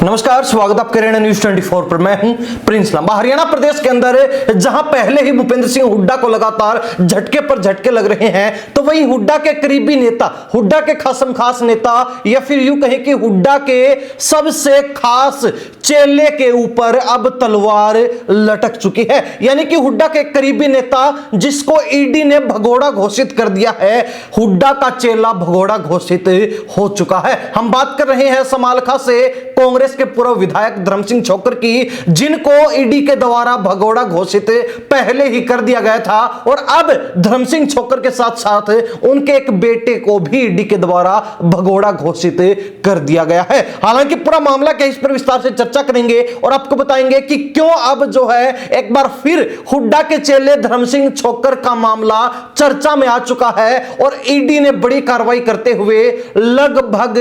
नमस्कार, स्वागत आप कर रहे हैं न्यूज 24 पर। मैं हूं प्रिंस लांबा। हरियाणा प्रदेश के अंदर जहां पहले ही भूपेंद्र सिंह हुड्डा को लगातार झटके पर झटके लग रहे हैं, तो वहीं हुड्डा के करीबी नेता, हुड्डा के खासम खास नेता, या फिर यूं कहें कि हुड्डा के सबसे खास चेले के ऊपर अब तलवार लटक चुकी है। यानी कि हुड्डा के करीबी नेता, जिसको ईडी ने भगोड़ा घोषित कर दिया है, हुड्डा का चेला भगोड़ा घोषित हो चुका है। हम बात कर रहे हैं समालखा से कांग्रेस के पूर्व विधायक धर्म सिंह छोक्कर की, जिनको ईडी के द्वारा भगोड़ा घोषित पहले ही कर दिया गया था, और अब धर्म सिंह छोक्कर के साथ साथ उनके एक बेटे को भी ईडी के द्वारा भगोड़ा घोषित कर दिया गया है। हालांकि पूरा मामला क्या, इस पर विस्तार से चर्चा करेंगे और आपको बताएंगे कि क्यों अब जो है एक बार फिर हुड्डा के चेले धर्म सिंह छोक्कर का मामला चर्चा में आ चुका है, और ईडी ने बड़ी कार्रवाई करते हुए लगभग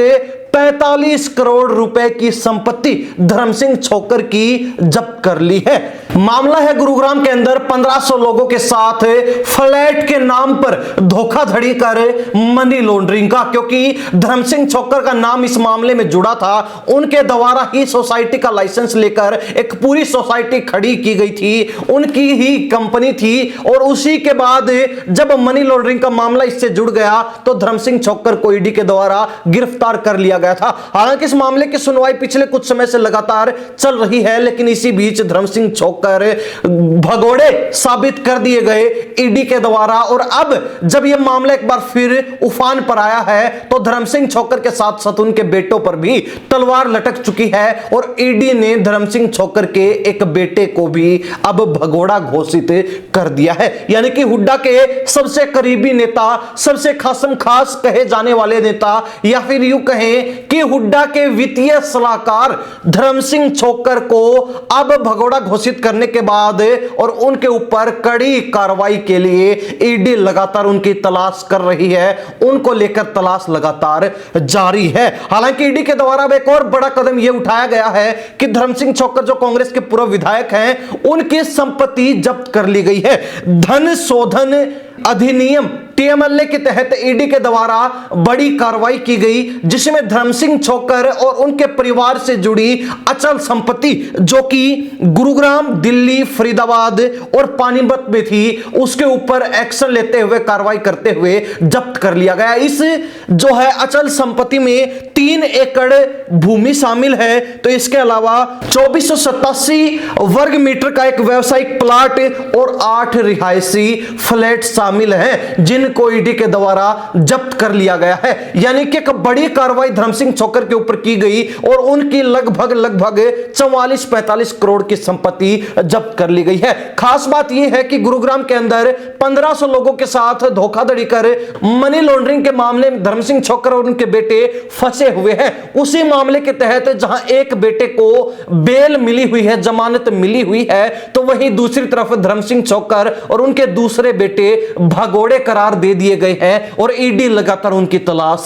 45 करोड़ रुपए की संपत्ति धर्म सिंह छोक्कर की जब्त कर ली है। मामला है गुरुग्राम के अंदर 1500 लोगों के साथ फ्लैट के नाम पर धोखाधड़ी कर मनी लॉन्ड्रिंग का, क्योंकि धर्म सिंह छोक्कर का नाम इस मामले में जुड़ा था। उनके द्वारा ही सोसाइटी का लाइसेंस लेकर एक पूरी सोसाइटी खड़ी की गई थी, उनकी ही कंपनी थी, और उसी के बाद जब मनी लॉन्ड्रिंग का मामला इससे जुड़ गया तो धर्म सिंह छोक्कर को ईडी के द्वारा गिरफ्तार कर लिया गया था। हालांकि इस मामले की सुनवाई पिछले कुछ समय से लगातार चल रही है, लेकिन इसी बीच धर्म सिंह छोक्कर भगोड़े साबित कर दिए गए ईडी के द्वारा, और अब जब यह मामला एक बार फिर उफान पर आया है तो धर्म सिंह छोक्कर के साथ साथ उनके बेटों पर भी तलवार लटक चुकी है, और ईडी ने धर्म सिंह छोक्कर के एक बेटे को भी अब भगोड़ा घोषित कर दिया है। यानी कि हुड्डा के सबसे करीबी नेता, सबसे खासम खास कहे जाने वाले नेता, या फिर यूं कहें कि हुड्डा के वित्तीय सलाहकार धर्म सिंह छोक्कर को अब भगोड़ा घोषित करने के बाद और उनके ऊपर कड़ी कार्रवाई के लिए ईडी लगातार उनकी तलाश कर रही है, उनको लेकर तलाश लगातार जारी है। हालांकि ईडी के द्वारा अब एक और बड़ा कदम यह उठाया गया है कि धर्म सिंह छोक्कर जो कांग्रेस के पूर्व विधायक हैं, उनकी संपत्ति जब्त कर ली गई है। धन शोधन अधिनियम टीएमएलए के तहत ईडी के द्वारा बड़ी कार्रवाई की गई, जिसमें धर्म सिंह छोक्कर और उनके परिवार से जुड़ी अचल संपत्ति, जो कि गुरुग्राम, दिल्ली, फरीदाबाद और पानीपत में थी, उसके ऊपर एक्शन लेते हुए, कार्रवाई करते हुए जब्त कर लिया गया। इस जो है अचल संपत्ति में 3 एकड़ भूमि शामिल है, तो इसके अलावा 2487 वर्ग मीटर का एक व्यावसायिक प्लाट और 8 रिहायशी फ्लैट शामिल हैं, जिनको ईडी के द्वारा जब्त कर लिया गया है। यानी कि एक बड़ी कार्रवाई धर्म सिंह छोक्कर के ऊपर की गई, और उनकी लगभग 44-45 करोड़ की संपत्ति जब्त कर ली गई है। खास बात यह है कि गुरुग्राम के अंदर 1500 लोगों के साथ धोखाधड़ी कर मनी लॉन्ड्रिंग के मामले में धर्म सिंह छोक्कर और उनके बेटे फंसे हुए हैं। उसी मामले के तहत जहां एक बेटे को बेल मिली हुई है, जमानत मिली हुई है, तो वहीं दूसरी तरफ धर्म सिंह छोक्कर और उनके दूसरे बेटे भगोड़े करार दे दिए गए हैं, और ईडी लगातार उनकी तलाश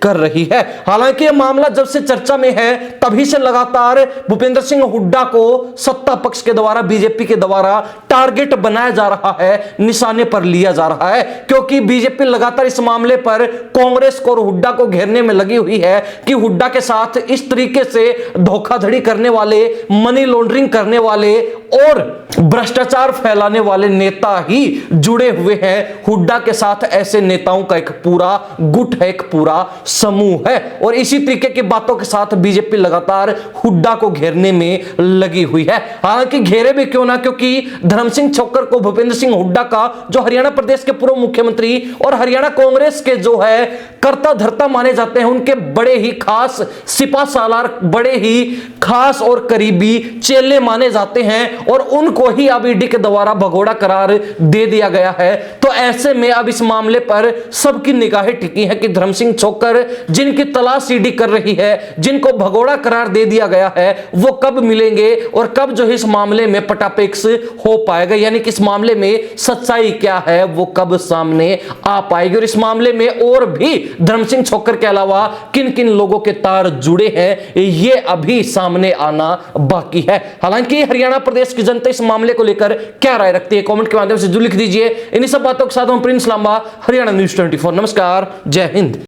कर रही है। हालांकि यह मामला जब से चर्चा में है, तभी से लगातार भूपेंद्र सिंह हुड्डा को सत्ता पक्ष के द्वारा, बीजेपी के द्वारा टारगेट बनाया जा रहा है, निशाने पर लिया जा रहा है, क्योंकि बीजेपी लगातार इस मामले पर कांग्रेस को और हुड्डा को घेरने में लगी हुई है कि हुड्डा के साथ इस तरीके से धोखाधड़ी करने वाले, मनी लॉन्ड्रिंग करने वाले और भ्रष्टाचार फैलाने वाले नेता ही जुड़े हुए हैं। हुड्डा के साथ ऐसे नेताओं का एक पूरा गुट है, एक पूरा समूह है, और इसी तरीके की बातों के साथ बीजेपी लगातार हुड्डा को घेरने में लगी हुई है। हालांकि घेरे भी क्यों ना, क्योंकि धर्म सिंह छोक्कर को भूपेंद्र सिंह हुड्डा का, जो हरियाणा प्रदेश के पूर्व मुख्यमंत्री और हरियाणा कांग्रेस के जो है कर्ता धर्ता माने जाते हैं, उनके बड़े ही खास सिपा सालार, बड़े ही खास और करीबी चेले माने जाते हैं, और उनको ही अब ईडी के द्वारा भगोड़ा करार दे दिया गया है। तो ऐसे में अब इस मामले पर सबकी निगाहें टिकी है कि धर्म सिंह छोक्कर, जिनकी तलाश ईडी कर रही है, जिनको भगोड़ा करार दे दिया गया है, वो कब मिलेंगे और कब जो इस मामले में पटापेक्स हो पाएगा, यानी कि इस मामले में सच्चाई क्या है वो कब सामने आ पाएगी, और इस मामले में और भी धर्म सिंह छोक्कर के अलावा किन किन लोगों के तार जुड़े हैं, ये अभी सामने आना बाकी है। हालांकि हरियाणा प्रदेश की जनता इस मामले को लेकर क्या राय रखती है, कमेंट के माध्यम से जरूर लिख दीजिए। इन्हीं सब बातों के साथ हम प्रिंस लांबा, हरियाणा न्यूज 24। नमस्कार, जय हिंद।